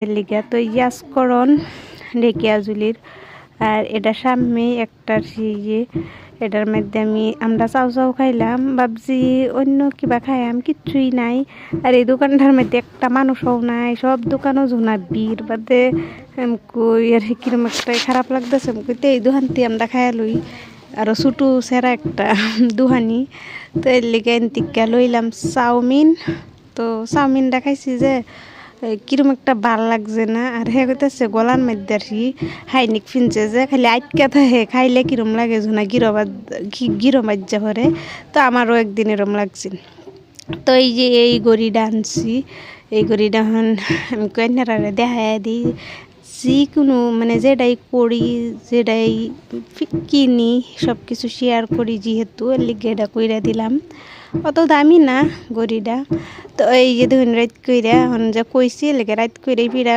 লিগা তো ইয়াসকরণ ঢেকিয়াজুলির আর এটা সামনে একটা ইয়ে এটার মধ্যে আমরা চাউ চাউ খাইলাম ভাবছি অন্য কিবা খাইলাম কিচ্ছুই নাই আর এই দোকানটার মধ্যে একটা মানুষও নাই সব দোকানও জোনা বীর বাদে কই আর কিরম একটা খারাপ লাগতেছে কইতে এই দোকানটি আমরা খাইয়া লই আরও ছোটো সেরা একটা দোহানি তো এর লিগে এনতিকা লইলাম চাউমিন তো চাউমিনটা খাইছি যে কিরম একটা ভাল লাগছে না আর হে কইতেছে গলার মধ্যে আর কি হাইনিক ফিনছে যে খালি আটকা থাকে খাইলে কিরম লাগে না গিরো বাজ্যা করে তো আমারও একদিন এরম লাগছিল তো এই যে এই গড়িটা আনছি এই গড়িটা এখন আমি কন্যারে দেখাই দিই যিকোনো মানে যেটাই করি যেটাই কিনি সব কিছু শেয়ার করি যেহেতু এর লিগে এটা কইরা দিলাম অত দামি না গড়িটা তো এই যে দেখুন রাত কইরা এখন যে কইছি লেগে রাত কইরাই ফিরা